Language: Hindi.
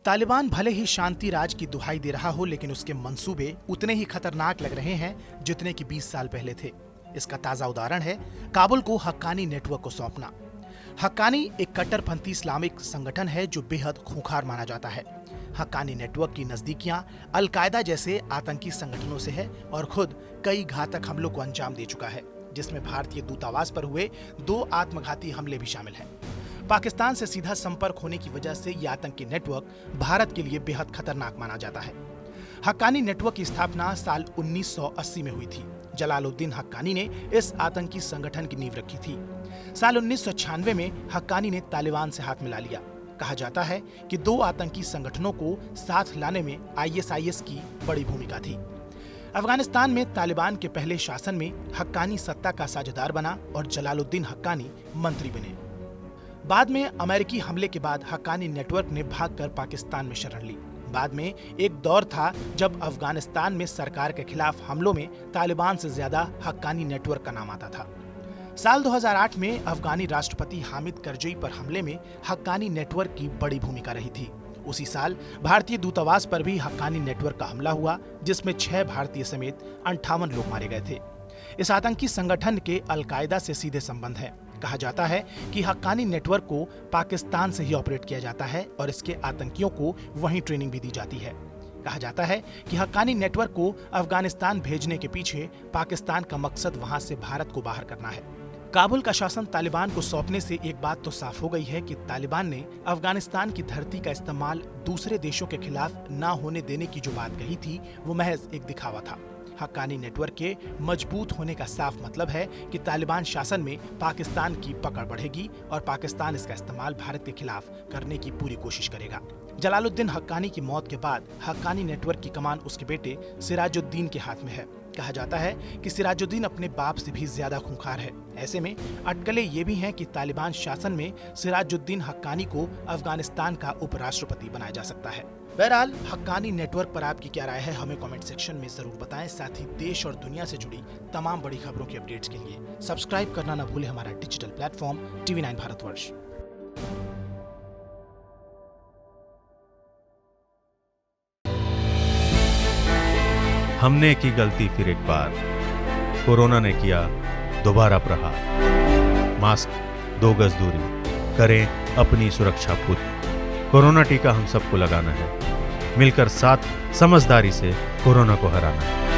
तालिबान भले ही शांति राज की दुहाई दे रहा हो, लेकिन उसके मंसूबे उतने ही खतरनाक लग रहे हैं जितने कि 20 साल पहले थे। इसका ताजा उदाहरण है काबुल को हक्कानी नेटवर्क को सौंपना। हक्कानी एक कट्टरपंथी इस्लामिक संगठन है जो बेहद खूंखार माना जाता है। हक्कानी नेटवर्क की नजदीकियां अल-कायदा जैसे आतंकी संगठनों से है और खुद कई घातक हमलों को अंजाम दे चुका है, जिसमें भारतीय दूतावास पर हुए 2 आत्मघाती हमले भी शामिल हैं। पाकिस्तान से सीधा संपर्क होने की वजह से यह आतंकी नेटवर्क भारत के लिए बेहद खतरनाक माना जाता है। हक्कानी नेटवर्क की स्थापना साल 1980 में हुई थी। जलालुद्दीन हक्कानी ने इस आतंकी संगठन की नींव रखी थी। साल 1996 में हक्कानी ने तालिबान से हाथ मिला लिया। कहा जाता है कि 2 आतंकी संगठनों को साथ लाने में ISIS की बड़ी भूमिका थी। अफगानिस्तान में तालिबान के पहले शासन में हक्कानी सत्ता का साझेदार बना और जलालुद्दीन हक्कानी मंत्री बने। बाद में अमेरिकी हमले के बाद हक्कानी नेटवर्क ने भागकर पाकिस्तान में शरण ली। बाद में एक दौर था जब अफगानिस्तान में सरकार के खिलाफ हमलों में तालिबान से ज्यादा हक्कानी नेटवर्क का नाम आता था। साल 2008 में अफगानी राष्ट्रपति हामिद करजई पर हमले में हक्कानी नेटवर्क की बड़ी भूमिका रही थी। उसी साल भारतीय दूतावास पर भी हक्कानी नेटवर्क का हमला हुआ, जिसमें 6 भारतीय समेत 58 लोग मारे गए थे। इस आतंकी संगठन के अल-कायदा से सीधे संबंध है। कहा जाता है कि हक्कानी नेटवर्क को पाकिस्तान से ही ऑपरेट किया जाता है और इसके आतंकियों को वहीं ट्रेनिंग भी दी जाती है। कहा जाता है कि हक्कानी नेटवर्क को अफगानिस्तान भेजने के पीछे पाकिस्तान का मकसद वहां से भारत को बाहर करना है। काबुल का शासन तालिबान को सौंपने से एक बात तो साफ हो गई है कि तालिबान ने अफगानिस्तान की धरती का इस्तेमाल दूसरे देशों के खिलाफ न होने देने की जो बात कही थी, वो महज एक दिखावा था। हक्कानी नेटवर्क के मजबूत होने का साफ मतलब है कि तालिबान शासन में पाकिस्तान की पकड़ बढ़ेगी और पाकिस्तान इसका इस्तेमाल भारत के खिलाफ करने की पूरी कोशिश करेगा। जलालुद्दीन हक्कानी की मौत के बाद हक्कानी नेटवर्क की कमान उसके बेटे सिराजुद्दीन के हाथ में है। कहा जाता है कि सिराजुद्दीन अपने बाप से भी ज्यादा खूंखार है। ऐसे में अटकलें ये भी हैं कि तालिबान शासन में सिराजुद्दीन हक्कानी को अफगानिस्तान का उपराष्ट्रपति बनाया जा सकता है। बहरहाल हक्कानी नेटवर्क पर आपकी क्या राय है, हमें कमेंट सेक्शन में जरूर बताएं। साथ ही देश और दुनिया से जुड़ी तमाम बड़ी खबरों की अपडेट्स के लिए सब्सक्राइब करना न भूलें हमारा डिजिटल प्लेटफॉर्म TV9 भारतवर्ष। हमने की गलती फिर एक बार, कोरोना ने किया दोबारा प्रहार। मास्क, 2 गज दूरी, करें अपनी सुरक्षा पूरी। कोरोना टीका हम सबको लगाना है, मिलकर साथ समझदारी से कोरोना को हराना है।